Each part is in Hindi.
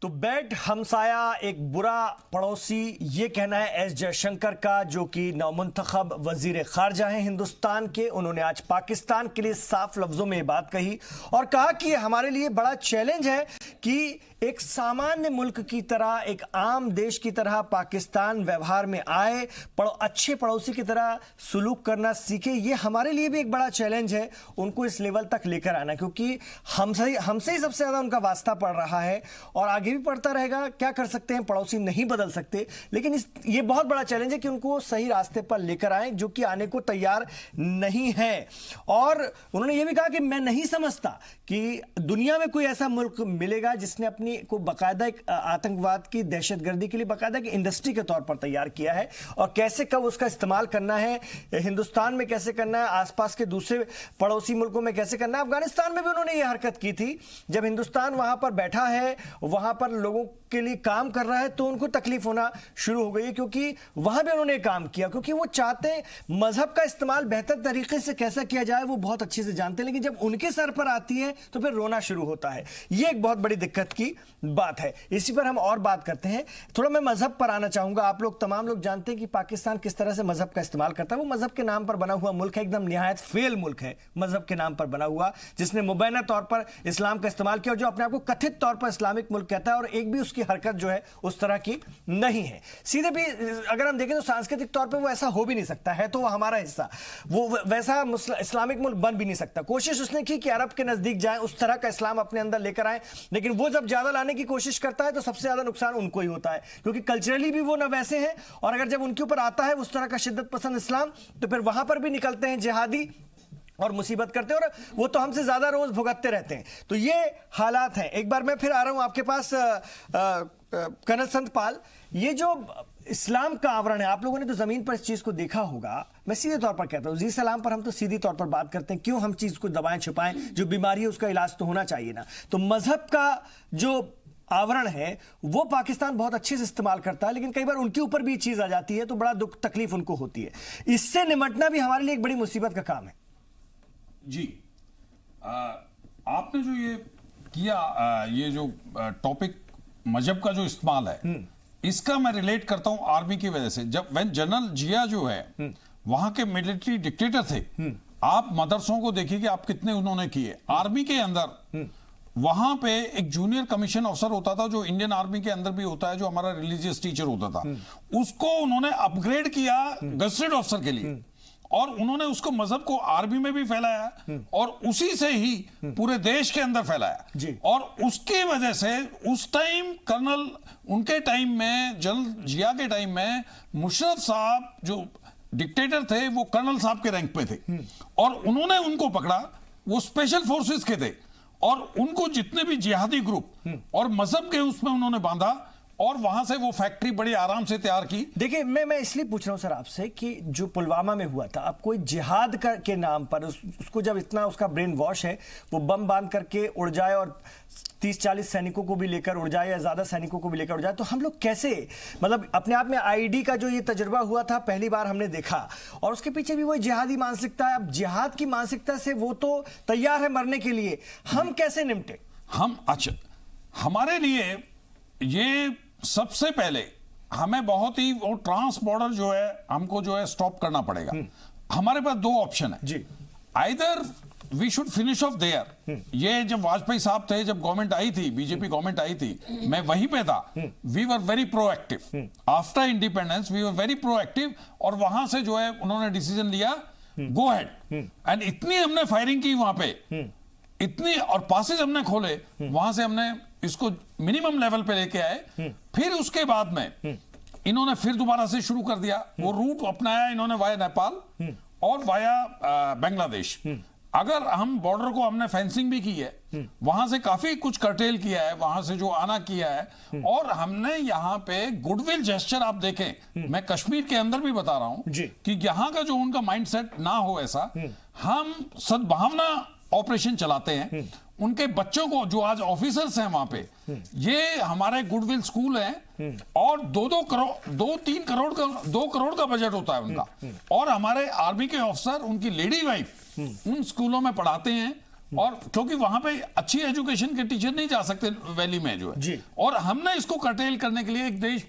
तो बैड हमसाया एक बुरा पड़ोसी, ये कहना है एस जयशंकर का, जो कि नौमुंतखब वजीर खारजा हैं हिंदुस्तान के। उन्होंने आज पाकिस्तान के लिए साफ लफ्जों में ये बात कही और कहा कि हमारे लिए बड़ा चैलेंज है कि एक सामान्य मुल्क की तरह, एक आम देश की तरह पाकिस्तान व्यवहार में आए, अच्छे पड़ोसी की तरह सुलूक करना सीखे। ये हमारे लिए भी एक बड़ा चैलेंज है उनको इस लेवल तक लेकर आना, क्योंकि हमसे ही सबसे ज्यादा उनका वास्ता पड़ रहा है और आगे भी पड़ता रहेगा। क्या कर सकते हैं, पड़ोसी नहीं बदल सकते, लेकिन ये बहुत बड़ा चैलेंज है कि उनको सही रास्ते पर लेकर आए, जो कि आने को तैयार नहीं है। और उन्होंने ये भी कहा कि मैं नहीं समझता कि दुनिया में कोई ऐसा मुल्क मिलेगा जिसने अपनी को बाकायदा एक आतंकवाद की, दहशतगर्दी के लिए बाकायदा एक इंडस्ट्री के तौर पर तैयार किया है और कैसे कब उसका इस्तेमाल करना है, हिंदुस्तान में कैसे करना है, आसपास के दूसरे पड़ोसी मुल्कों में कैसे करना है। अफगानिस्तान में भी उन्होंने ये हरकत की थी। जब हिंदुस्तान वहां पर बैठा है, वहां पर लोगों के लिए काम कर रहा है, तो उनको तकलीफ होना शुरू हो गई है, क्योंकि वहां भी उन्होंने काम किया, क्योंकि वो चाहते हैं मजहब का इस्तेमाल बेहतर तरीके से कैसे किया जाए वो बहुत अच्छे से जानते हैं, लेकिन जब उनके सर पर आती है तो फिर रोना शुरू होता है। ये एक बहुत बड़ी दिक्कत की बात है। इसी पर हम और बात करते हैं। थोड़ा मैं मजहब पर आना चाहूंगा। आप लोग, तमाम लोग जानते हैं कि पाकिस्तान किस तरह से मजहब का इस्तेमाल करता है। वो मजहब के नाम पर बना हुआ मुल्क है, एकदम निहायत फेल मुल्क है मजहब के नाम पर बना हुआ, जिसने मुबैना तौर पर इस्लाम का इस्तेमाल किया और जो अपने आप को कथित तौर पर इस्लामिक मुल्क कहता है, और एक भी उसकी हरकत जो है उस तरह की नहीं है। सीधे भी अगर हम देखें तो सांस्कृतिक तौर पर वो ऐसा हो भी नहीं सकता है, तो वो हमारा हिस्सा, वो वैसा इस्लामिक मुल्क बन भी नहीं सकता। कोशिश उसने की कि अरब के नजदीक जाए, उस तरह का इस्लाम अपने अंदर लेकर आए, लेकिन वो जब ज्यादा लाने की कोशिश करता है तो सबसे ज्यादा नुकसान उनको ही होता है, क्योंकि कल्चरली भी वो ना वैसे हैं, और अगर जब उनके ऊपर आता है उस तरह का शिद्दत पसंद इस्लाम, तो फिर वहां पर भी निकलते हैं जिहादी और मुसीबत करते हैं, और वो तो हमसे ज्यादा रोज भुगतते रहते हैं। तो ये हालात हैं। एक बार मैं फिर आ रहा हूं आपके पास, कर्नल संतपाल। ये जो इस्लाम का आवरण है, आप लोगों ने तो जमीन पर इस चीज को देखा होगा। मैं सीधे तौर पर कहता हूं, जी सलाम पर हम तो सीधी तौर पर बात करते हैं, क्यों हम चीज को दबाएं छुपाएं, जो बीमारी है उसका इलाज तो होना चाहिए ना। तो मजहब का जो आवरण है वो पाकिस्तान बहुत अच्छे से इस्तेमाल करता है, लेकिन कई बार उनके ऊपर भी चीज आ जाती है तो बड़ा दुख तकलीफ उनको होती है। इससे निपटना भी हमारे लिए एक बड़ी मुसीबत का काम है। जी, आपने जो ये किया, ये जो टॉपिक मजहब का जो इस्तेमाल है, इसका मैं रिलेट करता हूं आर्मी की वजह से। जब जनरल जिया जो है वहां के मिलिट्री डिक्टेटर थे, आप मदरसों को देखिए कि आप कितने उन्होंने किए। आर्मी के अंदर वहां पे एक जूनियर कमीशन अफसर होता था, जो इंडियन आर्मी के अंदर भी होता है, जो हमारा रिलीजियस टीचर होता था, उसको उन्होंने अपग्रेड किया गजेटेड अफसर के लिए, और उन्होंने उसको मजहब को आर्मी में भी फैलाया और उसी से ही पूरे देश के अंदर फैलाया। और उसकी वजह से उस टाइम कर्नल, उनके टाइम में, जनरल जिया के टाइम में, मुशर्रफ साहब जो डिक्टेटर थे वो कर्नल साहब के रैंक पे थे, और उन्होंने उनको पकड़ा, वो स्पेशल फोर्सेस के थे, और उनको जितने भी जिहादी ग्रुप और मजहब के उसमें उन्होंने बांधा, और वहां से वो फैक्ट्री बड़ी आराम से तैयार की। देखिए, मैं इसलिए पूछ रहा हूं सर आपसे कि जो पुलवामा में हुआ था, अब कोई जिहाद के नाम पर उसको जब इतना उसका ब्रेन वॉश है, वो बम बांध करके उड़ जाए और 30-40 सैनिकों को भी लेकर उड़ जाए या ज्यादा सैनिकों को भी लेकर उड़ जाए, तो हम लोग कैसे, मतलब अपने आप में आईडी का जो ये तजुर्बा हुआ था पहली बार हमने देखा, और उसके पीछे भी वही जिहादी मानसिकता है। अब जिहाद की मानसिकता से वो तो तैयार है मरने के लिए, हम कैसे निपटे? अच्छा, हमारे लिए ये सबसे पहले हमें बहुत ही वो ट्रांस बॉर्डर जो है हमको जो है स्टॉप करना पड़ेगा। हमारे पास दो ऑप्शन है जी, either we should finish off there. ये जब वाजपेयी साहब थे, जब गवर्नमेंट आई थी, बीजेपी गवर्नमेंट आई थी, मैं वहीं पे था, we were very proactive after independence, we were very proactive, और वहां से जो है उन्होंने डिसीजन लिया, गो हेड, एंड इतनी हमने फायरिंग की वहां पे, इतनी, और पासेज हमने खोले, वहां से हमने इसको मिनिमम लेवल पे लेके आए। फिर उसके बाद में इन्होंने फिर दोबारा से शुरू कर दिया, वो रूट अपनाया इन्होंने वाया नेपाल और वाया बांग्लादेश। अगर हम बॉर्डर को हमने फेंसिंग भी की है, वहां से काफी कुछ कर्टेल किया है, वहां से जो आना किया है, और हमने यहाँ पे गुडविल जेस्चर, आप देखें, मैं कश्मीर के अंदर भी बता रहा हूं कि यहाँ का जो उनका माइंडसेट ना हो ऐसा, हम सद्भावना ऑपरेशन चलाते हैं। उनके बच्चों को, जो आज ऑफिसर्स हैं वहां पे, ये हमारे गुडविल स्कूल हैं, और 2-3 करोड़ का 2 करोड़ का बजट होता है उनका, और हमारे आर्मी के ऑफिसर, उनकी लेडी वाइफ उन स्कूलों में पढ़ाते हैं, और क्योंकि वहां पे अच्छी एजुकेशन के टीचर नहीं जा सकते वैली में जो है, और हमने इसको कर्टेल करने के लिए एक देश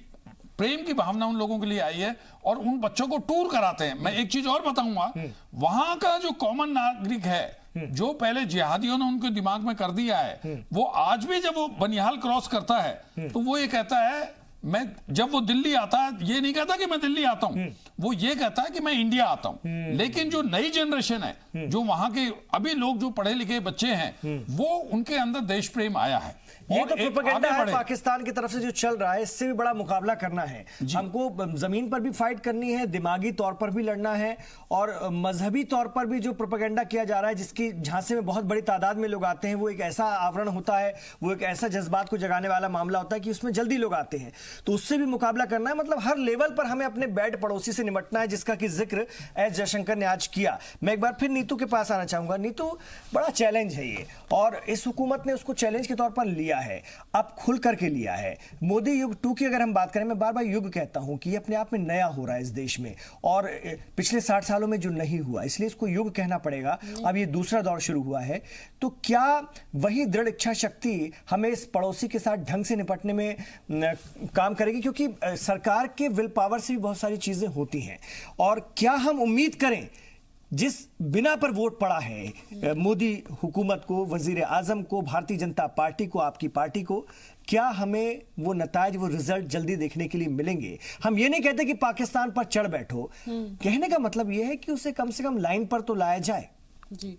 प्रेम की भावना उन लोगों के लिए आई है और उन बच्चों को टूर कराते हैं। मैं एक चीज और बताऊंगा, वहां का जो कॉमन नागरिक है जो पहले जिहादियों ने उनके दिमाग में कर दिया है, वो आज भी जब वो बनिहाल क्रॉस करता है तो वो ये कहता है, मैं जब वो दिल्ली आता है ये नहीं कहता कि मैं दिल्ली आता हूं, वो ये कहता है कि मैं इंडिया आता हूं। लेकिन जो नई जनरेशन है, जो वहां के अभी लोग जो पढ़े लिखे बच्चे हैं, वो उनके अंदर देश प्रेम आया है। ये तो प्रोपेगेंडा है पाकिस्तान की तरफ से जो चल रहा है, इससे भी बड़ा मुकाबला करना है। हमको जमीन पर भी फाइट करनी है, दिमागी तौर पर भी लड़ना है, और मजहबी तौर पर भी जो प्रोपेगेंडा किया जा रहा है, जिसकी झांसे में बहुत बड़ी तादाद में लोग आते हैं, वो एक ऐसा आवरण होता है, वो एक ऐसा जज्बात को जगाने वाला मामला होता है कि उसमें जल्दी लोग आते हैं। तो उससे भी मुकाबला करना है। मतलब हर लेवल पर हमें अपने बैड पड़ोसी से निपटना है, जिसका कि जिक्र एस जयशंकर ने आज किया। मैं एक बार फिर नीतू के पास आना चाहूंगा। नीतू, बड़ा चैलेंज है ये, और इस हुकूमत ने उसको चैलेंज के तौर पर लिया है, अब खुल करके लिया है। मोदी युग 2 की अगर हम बात करें, मैं बार बार युग कहता हूं कि ये अपने आप में नया हो रहा है इस देश में, और पिछले 60 सालों में जो नहीं हुआ, इसलिए इसको युग कहना पड़ेगा। अब ये दूसरा दौर शुरू हुआ है, तो क्या वही दृढ़ इच्छा शक्ति हमें इस पड़ोसी के साथ ढंग से निपटने में काम करेगी? क्योंकि सरकार के विल पावर से भी बहुत सारी चीजें होती हैं, और क्या हम उम्मीद करें जिस बिना पर वोट पड़ा है मोदी हुकूमत को, वजीर आजम को, भारतीय जनता पार्टी को, आपकी पार्टी को, क्या हमें वो नताज, वो रिजल्ट जल्दी देखने के लिए मिलेंगे? हम ये नहीं कहते कि पाकिस्तान पर चढ़ बैठो, कहने का मतलब ये है कि उसे कम से कम लाइन पर तो लाया जाए। जी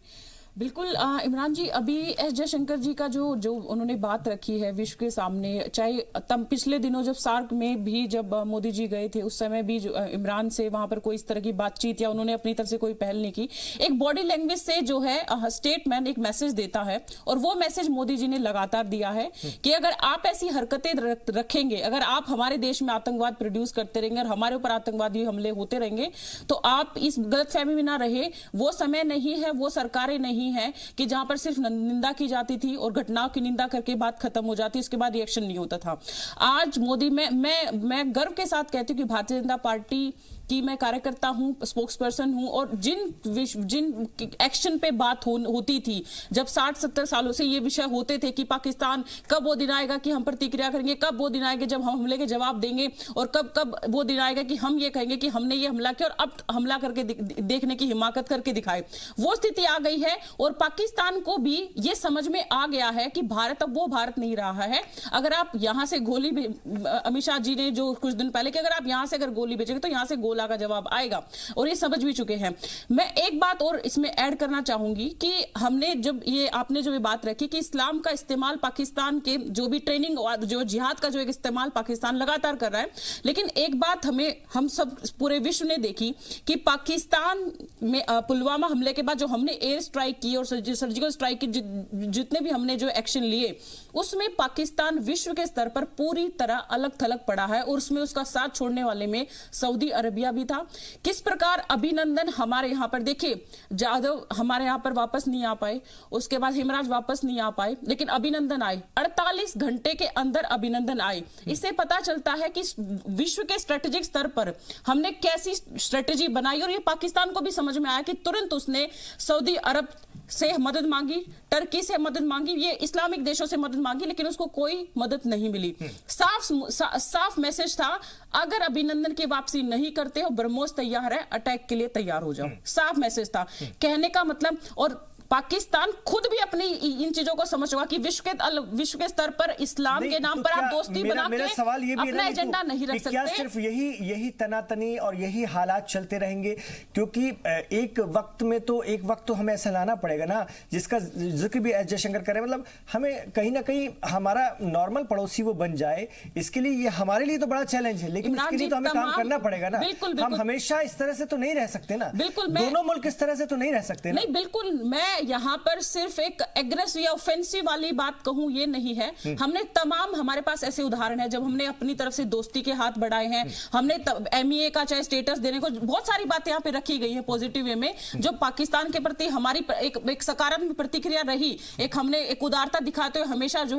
बिल्कुल। इमरान जी, अभी एस जयशंकर जी का जो उन्होंने बात रखी है विश्व के सामने, चाहे तब पिछले दिनों जब सार्क में भी जब मोदी जी गए थे, उस समय भी इमरान से वहां पर कोई इस तरह की बातचीत या उन्होंने अपनी तरफ से कोई पहल नहीं की। एक बॉडी लैंग्वेज से जो है स्टेटमैन एक मैसेज देता है, और वो मैसेज मोदी जी ने लगातार दिया है कि अगर आप ऐसी हरकतें रखेंगे, अगर आप हमारे देश में आतंकवाद प्रोड्यूस करते रहेंगे और हमारे ऊपर आतंकवादी हमले होते रहेंगे, तो आप इस गलतफहमी में ना रहे। वो समय नहीं है, वो सरकारें नहीं है कि जहां पर सिर्फ निंदा की जाती थी और घटनाओं की निंदा करके बात खत्म हो जाती, इसके बाद रिएक्शन नहीं होता था। आज मोदी, मैं गर्व के साथ कहती हूँ कि भारतीय जनता पार्टी कि मैं कार्यकर्ता हूं, स्पोक्स पर्सन हूं, और जिन एक्शन पे बात होती थी, जब 60-70 सालों से ये विषय होते थे कि पाकिस्तान कब वो दिन आएगा कि हम प्रतिक्रिया करेंगे, कब वो दिन आएगा जब हम हमले के जवाब देंगे, और कब वो दिन आएगा कि हम ये कहेंगे कि हमने ये हमला किया और अब हमला करके देखने की हिमाकत करके दिखाए। वो स्थिति आ गई है, और पाकिस्तान को भी ये समझ में आ गया है कि भारत अब वो भारत नहीं रहा है। अगर आप यहां से गोली, अमित शाह जी ने जो कुछ दिन पहले कि अगर आप यहां से अगर गोली भेजेंगे तो यहां से गोला का जवाब आएगा, और ये समझ भी चुके हैं। मैं एक बात और इसमें ऐड करना चाहूंगी कि हमने जब आपने जो ये बात रखी कि इस्लाम का इस्तेमाल पाकिस्तान के जो भी ट्रेनिंग, जो जिहाद का जो एक इस्तेमाल पाकिस्तान लगातार कर रहा है, लेकिन एक बात हम सब पूरे विश्व ने देखी कि पाकिस्तान में पुलवामा हमले के बाद जो हमने एयर स्ट्राइक की और सर्जिकल स्ट्राइक की जितने भी हमने जो एक्शन लिए, उसमें पाकिस्तान विश्व के स्तर पर पूरी तरह अलग थलग पड़ा है, और उसमें उसका साथ छोड़ने वाले में सऊदी अरबिया भी था। किस प्रकार अभिनंदन हमारे यहां पर, देखिए जाधव हमारे यहां पर वापस नहीं आ पाए, उसके बाद हिमराज वापस नहीं आ पाए, लेकिन अभिनंदन आए, 48 घंटे के अंदर अभिनंदन आए। इससे पता चलता है कि विश्व के स्ट्रेटेजिक स्तर पर हमने कैसी स्ट्रेटेजी बनाई, और ये पाकिस्तान को भी समझ में आया कि तुरंत उसने सऊदी अरब से मदद मांगी, टर्की से मदद मांगी, ये इस्लामिक देशों से मदद मांगी, लेकिन उसको कोई मदद नहीं मिली। साफ मैसेज था, अगर अभिनंदन की वापसी नहीं करते हो, ब्रह्मोस तैयार है, अटैक के लिए तैयार हो जाओ। साफ मैसेज था, कहने का मतलब। और पाकिस्तान खुद भी अपनी इन चीजों को समझ चुका कि विश्व के स्तर पर इस्लाम के नाम पर आप दोस्ती बना के सवाल ये भी अपना एजेंडा नहीं रख सकते। क्या सिर्फ यही तनातनी और यही हालात चलते रहेंगे? क्योंकि एक वक्त तो हमें ऐसा लाना पड़ेगा ना, जिसका जिक्र भी एस जयशंकर करे, मतलब हमें कहीं ना कहीं हमारा नॉर्मल पड़ोसी वो बन जाए। इसके लिए ये हमारे लिए तो बड़ा चैलेंज है, लेकिन इसके लिए तो हमें काम करना पड़ेगा ना। हम हमेशा इस तरह से तो नहीं रह सकते ना, दोनों मुल्क इस तरह से तो नहीं रह सकते ना। नहीं, बिल्कुल, मैं यहाँ पर सिर्फ एक एग्रेसिव या ऑफेंसिव वाली बात कहूं ये नहीं है। हमने तमाम, हमारे पास ऐसे उदाहरण है जब हमने अपनी तरफ से दोस्ती के हाथ बढ़ाए हैं। हमने MEA का चाहे स्टेटस देने को, बहुत सारी बातें यहाँ पे रखी गई है पॉजिटिव वे में, जो पाकिस्तान के प्रति हमारी एक सकारात्मक प्रतिक्रिया रही। हमने एक उदारता दिखाते हुए हमेशा जो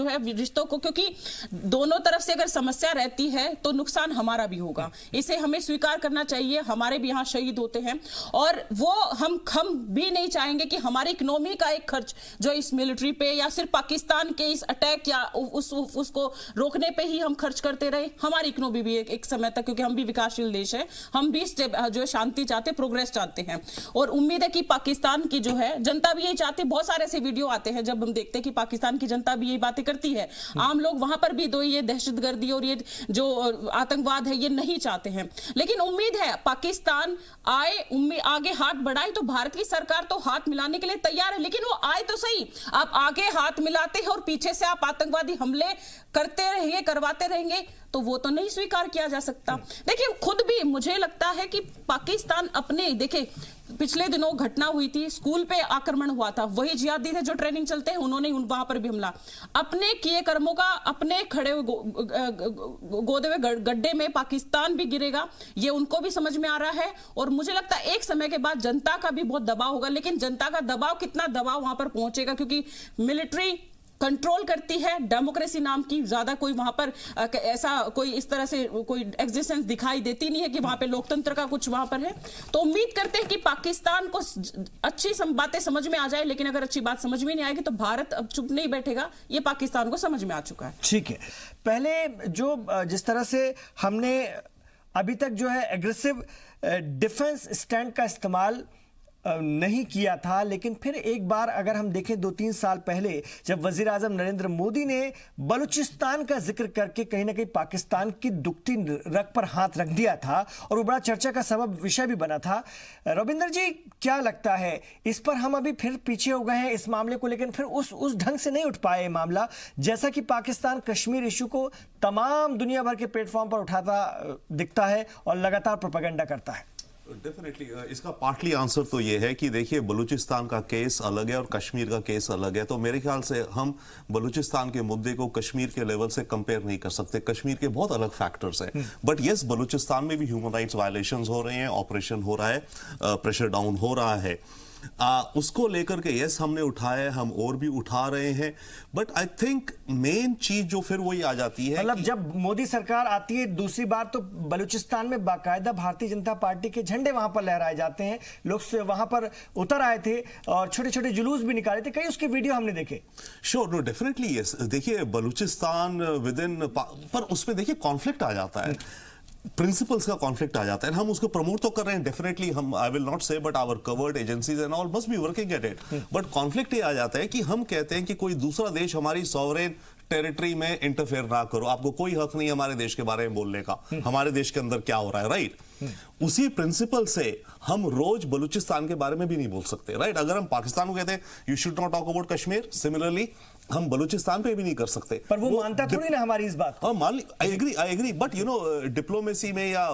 है रिश्तों को, क्योंकि दोनों तरफ से अगर समस्या रहती है तो नुकसान हमारा भी होगा, इसे हमें स्वीकार करना चाहिए। हमारे भी यहाँ शहीद होते हैं, और वो हम भी नहीं चाहेंगे पाएंगे कि हमारी इकोनॉमी का एक खर्च जो इस मिलिट्री पे या सिर्फ पाकिस्तान के इस अटैक या उसको रोकने पे ही हम खर्च करते रहे? हमारी इकोनॉमी भी एक समय तक, क्योंकि हम भी विकासशील देश है, हम भी जो है शांति चाहते, प्रोग्रेस चाहते हैं, और उम्मीद है कि पाकिस्तान की जो है जनता भी यही चाहती है। बहुत सारे ऐसे वीडियो आते हैं जब हम देखते हैं कि पाकिस्तान की जनता भी यही बातें करती है। आम लोग वहां पर भी ये दहशतगर्दी और ये जो आतंकवाद है ये नहीं चाहते हैं, लेकिन उम्मीद है पाकिस्तान आगे हाथ बढ़ाए तो भारत की सरकार तो हाथ मिलाने के लिए तैयार है, लेकिन वो आए तो सही। आप आगे हाथ मिलाते हैं और पीछे से आप आतंकवादी हमले करते रहेंगे, करवाते रहेंगे, तो वो तो नहीं स्वीकार किया जा सकता। देखिए, खुद भी मुझे लगता है कि पाकिस्तान अपने, देखिए पिछले दिनों घटना हुई थी, स्कूल पे आक्रमण हुआ था, वही जिहादी थे जो ट्रेनिंग चलते हैं, उन्होंने वहां पर भी हमला। अपने किए कर्मों का अपने खड़े गोदे हुए गड्ढे में पाकिस्तान भी गिरेगा, ये उनको भी समझ में आ रहा है। और मुझे लगता है एक समय के बाद जनता का भी बहुत दबाव होगा, लेकिन जनता का दबाव, कितना दबाव वहां पर पहुंचेगा, क्योंकि मिलिट्री कंट्रोल करती है, डेमोक्रेसी नाम की ज्यादा कोई वहां पर ऐसा कोई इस तरह से कोई एग्जिस्टेंस दिखाई देती नहीं है कि वहां पे लोकतंत्र का कुछ वहां पर है। तो उम्मीद करते हैं कि पाकिस्तान को अच्छी बातें समझ में आ जाए, लेकिन अगर अच्छी बात समझ में नहीं आएगी तो भारत अब चुप नहीं बैठेगा, ये पाकिस्तान को समझ में आ चुका है। ठीक है, पहले जो जिस तरह से हमने अभी तक जो है एग्रेसिव डिफेंस स्टैंड का इस्तेमाल नहीं किया था, लेकिन फिर एक बार अगर हम देखें 2-3 साल पहले जब वजीर आजम नरेंद्र मोदी ने बलूचिस्तान का जिक्र करके कहीं ना कहीं पाकिस्तान की दुखती रग पर हाथ रख दिया था और वो बड़ा चर्चा का सबब विषय भी बना था। रविंदर जी, क्या लगता है इस पर हम अभी फिर पीछे हो गए हैं इस मामले को, लेकिन फिर उस ढंग से नहीं उठ पाए मामला, जैसा कि पाकिस्तान कश्मीर इशू को तमाम दुनिया भर के प्लेटफॉर्म पर उठाता दिखता है और लगातार प्रोपेगेंडा करता है? डेफिनेटली इसका पार्टली आंसर तो ये है कि देखिए, बलूचिस्तान का केस अलग है और कश्मीर का केस अलग है। तो मेरे ख्याल से हम बलूचिस्तान के मुद्दे को कश्मीर के लेवल से कंपेयर नहीं कर सकते। कश्मीर के बहुत अलग फैक्टर्स हैं, बट यस, बलूचिस्तान में भी ह्यूमन राइट्स वायलेशंस हो रहे हैं, ऑपरेशन हो रहा है, प्रेशर डाउन हो रहा है। उसको लेकर के यस हमने उठाया है, हम और भी उठा रहे हैं, बट आई थिंक मेन चीज जो फिर वही आ जाती है, मतलब जब मोदी सरकार आती है दूसरी बार तो बलूचिस्तान में बाकायदा भारतीय जनता पार्टी के झंडे वहां पर लहराए जाते हैं, लोग वहां पर उतर आए थे और छोटे छोटे जुलूस भी निकाले थे, कई उसके वीडियो हमने देखे। Sure, no definitely yes. देखिए, बलूचिस्तान विद इन, पर उसमें देखिए कॉन्फ्लिक्ट आ जाता है, प्रिंसिपल्स का कॉन्फ्लिक्ट आ जाता है। हम उसको प्रमोट तो कर रहे हैं डेफिनेटली, हम I will not say, but our covert agencies and all must be working at it. But conflict ये आ जाता है कि हम कहते हैं कि कोई दूसरा देश हमारी सॉवरेन टेरिटरी में इंटरफेयर ना करो, आपको कोई हक नहीं हमारे देश के बारे में बोलने का, हमारे देश के अंदर क्या हो रहा है, राइट? उसी प्रिंसिपल से हम रोज बलूचिस्तान के बारे में भी नहीं बोल सकते, राइट? अगर हम पाकिस्तान को कहते हैं you should not talk about Kashmir, similarly हम बलूचिस्तान पे भी नहीं कर सकते। पर वो मानता थोड़ी ना हमारी इस बात को। मान ली, I agree, but you know diplomacy में या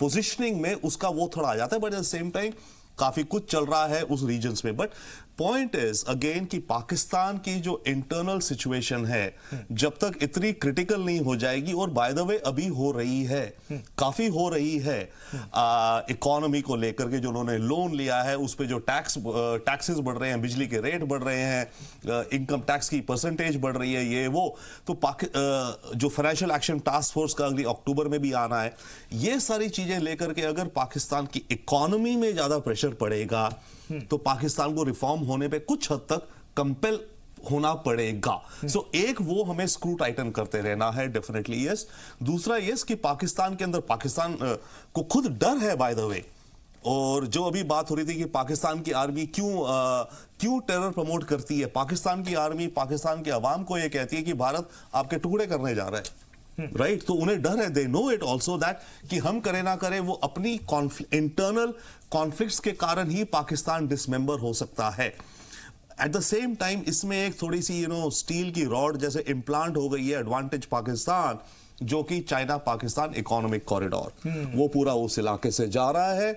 पोजिशनिंग में उसका वो थोड़ा आ जाता है, but at the same time काफी कुछ चल रहा है उस रीजन्स में। बट पॉइंट इज अगेन कि पाकिस्तान की जो इंटरनल सिचुएशन है जब तक इतनी क्रिटिकल नहीं हो जाएगी, और बाय द वे अभी हो रही है, काफी हो रही है, इकोनॉमी को लेकर के जो उन्होंने लोन लिया है उस पे जो टैक्सेस बढ़ रहे हैं, बिजली के रेट बढ़ रहे हैं, इनकम टैक्स की परसेंटेज बढ़ रही है, ये वो, तो जो फाइनेंशियल एक्शन टास्क फोर्स का अगली अक्टूबर में भी आना है, ये सारी चीजें लेकर के अगर पाकिस्तान की इकोनॉमी में ज्यादा प्रेशर पड़ेगा तो पाकिस्तान को रिफॉर्म होने पे कुछ हद तक कंपेल होना पड़ेगा। सो एक वो हमें स्क्रू टाइटन करते रहना है, डेफिनेटली यस। दूसरा यस कि पाकिस्तान के अंदर, पाकिस्तान को खुद डर है बाय द वे, और जो अभी बात हो रही थी कि पाकिस्तान की आर्मी क्यों टेरर प्रमोट करती है, पाकिस्तान की आर्मी पाकिस्तान की आवाम को यह कहती है कि भारत आपके टुकड़े करने जा रहा है, राइट? तो उन्हें डर है, they know it also that कि हम करे ना करे, वो अपनी इंटरनल कॉन्फ्लिक्ट्स के कारण ही पाकिस्तान डिसमेंबर हो सकता है। एट द सेम टाइम इसमें एक थोड़ी सी स्टील की रॉड जैसे इम्प्लांट हो गई है एडवांटेज पाकिस्तान, जो कि चाइना पाकिस्तान इकोनॉमिक कॉरिडोर, वो पूरा उस इलाके से जा रहा है।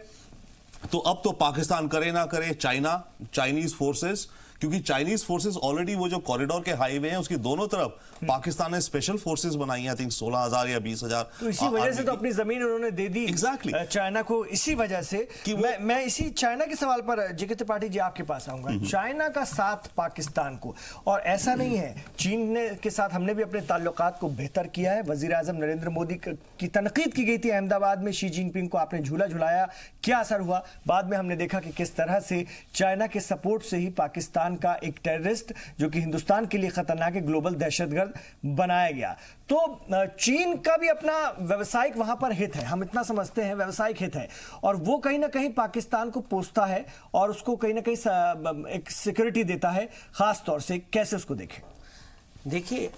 तो अब तो पाकिस्तान करे ना करे, चाइनीज फोर्सेस क्योंकि चाइनीज फोर्सेस ऑलरेडी वो जो कॉरिडोर के हाईवे हैं उसकी दोनों तरफ पाकिस्तान ने स्पेशल फोर्सेस बनाई हैं, आई थिंक 16,000 या 20,000। तो इसी वजह से तो अपनी जमीन उन्होंने दे दी Exactly. चाइना को, इसी वजह से कि मैं इसी चाइना के सवाल पर जेके त्रिपाठी जी आपके पास आऊंगा। चाइना का साथ पाकिस्तान को, और ऐसा नहीं है, चीन के साथ हमने भी अपने ताल्लुकात को बेहतर किया है। वजीर आजम नरेंद्र मोदी की तनकीद की गई थी अहमदाबाद में, शी जिनपिंग को आपने झूला झुलाया, क्या असर हुआ? बाद में हमने देखा कि किस तरह से चाइना के सपोर्ट से ही पाकिस्तान का एक टेररिस्ट जो कि हिंदुस्तान के लिए खतरनाक है, ग्लोबल दहशतगर्द बनाया गया। तो चीन का भी अपना व्यवसायिक वहां पर हित है, हम इतना समझते हैं, व्यवसायिक हित है, और वो कहीं ना कहीं पाकिस्तान को पोसता है और उसको कहीं ना कहीं एक सिक्योरिटी देता है, खास तौर से। कैसे उसको देखें? देखिए,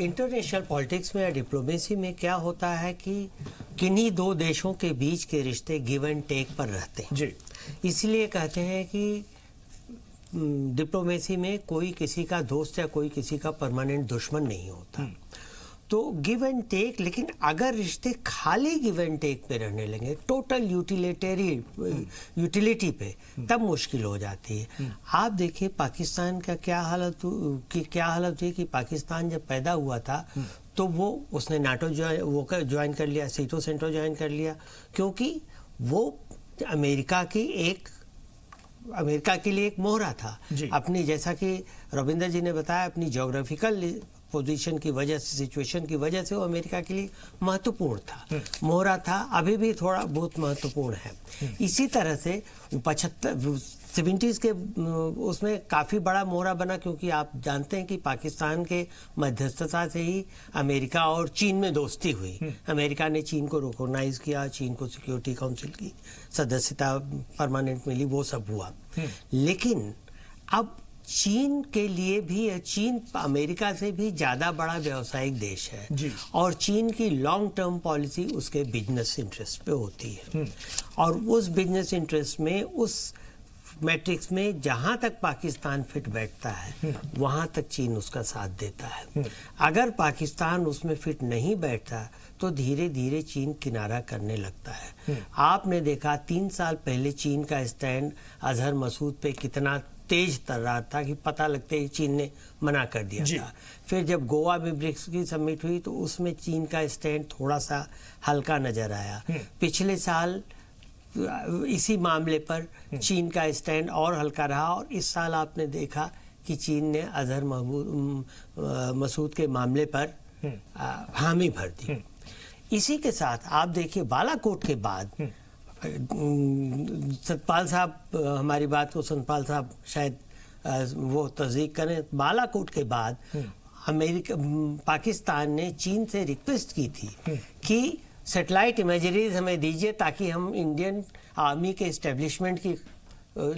इंटरनेशनल पॉलिटिक्स में या डिप्लोमेसी में क्या होता है कि किन्हीं दो देशों के बीच के रिश्ते गिव एंड टेक पर रहते हैं जी। इसलिए कहते हैं कि डिप्लोमेसी में कोई किसी का दोस्त या कोई किसी का परमानेंट दुश्मन नहीं होता। तो गिव एंड टेक, लेकिन अगर रिश्ते खाली गिव एंड टेक पे रहने लगे, टोटल यूटिलिटी पे, तब मुश्किल हो जाती है। आप देखिए पाकिस्तान का क्या हालत हुई कि पाकिस्तान जब पैदा हुआ था तो वो उसने नाटो ज्वाइन कर लिया, सीटो सेंटो ज्वाइन कर लिया, क्योंकि वो अमेरिका के लिए एक मोहरा था अपनी, जैसा कि रविंदर जी ने बताया, अपनी ज्योग्राफिकल पोजीशन की वजह से, सिचुएशन की वजह से वो अमेरिका के लिए महत्वपूर्ण था, मोहरा था, अभी भी थोड़ा बहुत महत्वपूर्ण है। इसी तरह से 70s के उसमें काफ़ी बड़ा मोहरा बना, क्योंकि आप जानते हैं कि पाकिस्तान के मध्यस्थता से ही अमेरिका और चीन में दोस्ती हुई। अमेरिका ने चीन को रिकॉग्नाइज किया, चीन को सिक्योरिटी काउंसिल की सदस्यता परमानेंट मिली, वो सब हुआ। लेकिन अब चीन के लिए भी, चीन अमेरिका से भी ज़्यादा बड़ा व्यावसायिक देश है और चीन की लॉन्ग टर्म पॉलिसी उसके बिजनेस इंटरेस्ट पे होती है, और उस बिजनेस इंटरेस्ट में, उस मैट्रिक्स में जहाँ तक पाकिस्तान फिट बैठता है वहाँ तक चीन उसका साथ देता है। अगर पाकिस्तान उसमें फिट नहीं बैठता तो धीरे धीरे चीन किनारा करने लगता है। आपने देखा 3 साल पहले चीन का स्टैंड अजहर मसूद पे कितना तेज तर रहा था कि पता लगते ही चीन ने मना कर दिया था। फिर जब गोवा में ब्रिक्स की समिट हुई तो उसमें चीन का स्टैंड थोड़ा सा हल्का नजर आया। पिछले साल इसी मामले पर चीन का स्टैंड और हल्का रहा, और इस साल आपने देखा कि चीन ने अजहर मसूद के मामले पर हामी भर दी। इसी के साथ आप देखिए बालाकोट के बाद सतपाल साहब, हमारी बात को सतपाल साहब शायद वो तस्दीक करें, बालाकोट के बाद पाकिस्तान ने चीन से रिक्वेस्ट की थी कि सैटेलाइट इमेजरीज हमें दीजिए ताकि हम इंडियन आर्मी के एस्टेब्लिशमेंट की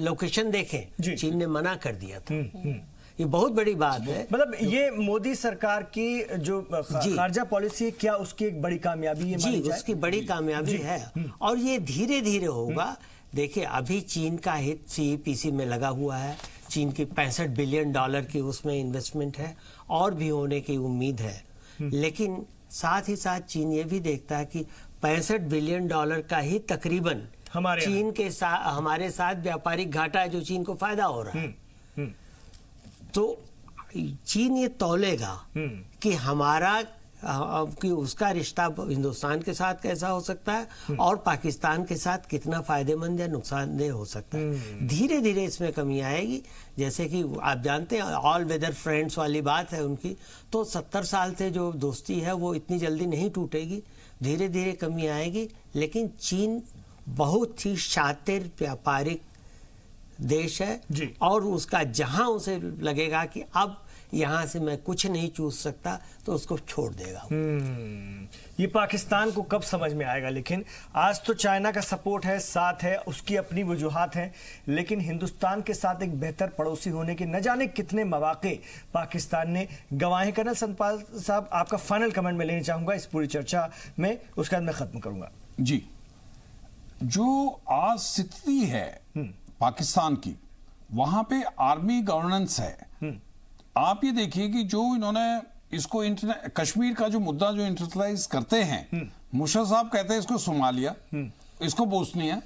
लोकेशन देखें। चीन ने मना कर दिया था। ये बहुत बड़ी बात है। मतलब ये मोदी सरकार की जो खारजा पॉलिसी है, क्या उसकी एक बड़ी कामयाबी है? जी, उसकी बड़ी कामयाबी है, और ये धीरे धीरे होगा। देखिए, अभी चीन का हित CPC में लगा हुआ है, चीन की $65 बिलियन की उसमें इन्वेस्टमेंट है, और भी होने की उम्मीद है। लेकिन साथ ही साथ चीन ये भी देखता है कि $65 बिलियन का ही तकरीबन चीन के साथ, हमारे साथ व्यापारिक घाटा है जो चीन को फायदा हो रहा है। तो चीन ये तौलेगा कि हमारा कि उसका रिश्ता हिंदुस्तान के साथ कैसा हो सकता है और पाकिस्तान के साथ कितना फायदेमंद या नुकसानदेह हो सकता है। धीरे धीरे इसमें कमी आएगी। जैसे कि आप जानते हैं ऑल वेदर फ्रेंड्स वाली बात है उनकी, तो 70 साल से जो दोस्ती है वो इतनी जल्दी नहीं टूटेगी, धीरे धीरे कमी आएगी। लेकिन चीन बहुत ही शातिर व्यापारिक देश है और उसका जहां उसे लगेगा कि अब यहां से मैं कुछ नहीं चूस सकता तो उसको छोड़ देगा। ये पाकिस्तान को कब समझ में आएगा? लेकिन आज तो चाइना का सपोर्ट है, साथ है, उसकी अपनी वजूहात हैं, लेकिन हिंदुस्तान के साथ एक बेहतर पड़ोसी होने के न जाने कितने मौके पाकिस्तान ने गंवाए। कर्नल सतपाल साहब, आपका फाइनल कमेंट में लेना चाहूंगा इस पूरी चर्चा में, उसके बाद मैं खत्म करूंगा। जी, जो आज स्थिति है पाकिस्तान की, वहां पे आर्मी गवर्नेंस है। आप ये देखिए कि जो इन्होंने इसको कश्मीर का जो मुद्दा जो इंटरनलाइज करते हैं, मुशर्रफ साहब कहते हैं इसको सोमालिया, इसको बोस्निया,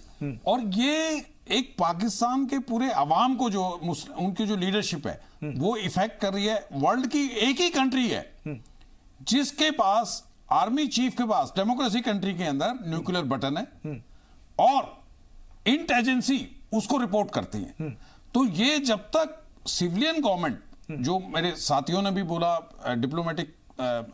और ये एक पाकिस्तान के पूरे अवाम को जो उनकी जो लीडरशिप है वो इफेक्ट कर रही है। वर्ल्ड की एक ही कंट्री है जिसके पास आर्मी चीफ के पास डेमोक्रेसी कंट्री के अंदर न्यूक्लियर बटन है और इंट एजेंसी उसको रिपोर्ट करती है। तो ये जब तक सिविलियन गवर्नमेंट, जो मेरे साथियों ने भी बोला डिप्लोमेटिक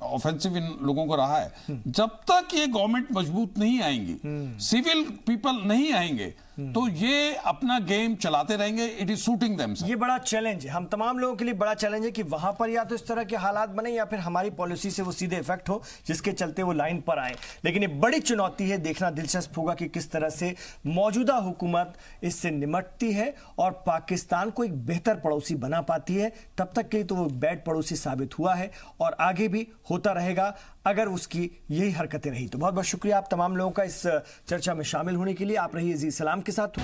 ऑफेंसिव इन लोगों को रहा है, जब तक ये गवर्नमेंट मजबूत नहीं आएंगी, सिविल पीपल नहीं आएंगे, तो ये अपना गेम चलाते रहेंगे। It is suiting them. ये बड़ा चैलेंज है, हम तमाम लोगों के लिए बड़ा चैलेंज है कि वहां पर या तो इस तरह के हालात बने या फिर हमारी पॉलिसी से वो सीधे इफेक्ट हो जिसके चलते वो लाइन पर आए। लेकिन ये बड़ी चुनौती है, देखना दिलचस्प होगा कि किस तरह से मौजूदा हुकूमत इससे निपटती है और पाकिस्तान को एक बेहतर पड़ोसी बना पाती है। तब तक के लिए तो वो बैड पड़ोसी साबित हुआ है और आगे भी होता रहेगा अगर उसकी यही हरकतें रही। तो बहुत बहुत शुक्रिया आप तमाम लोगों का इस चर्चा में शामिल होने के लिए। आप रहिए जी सलाम के साथ।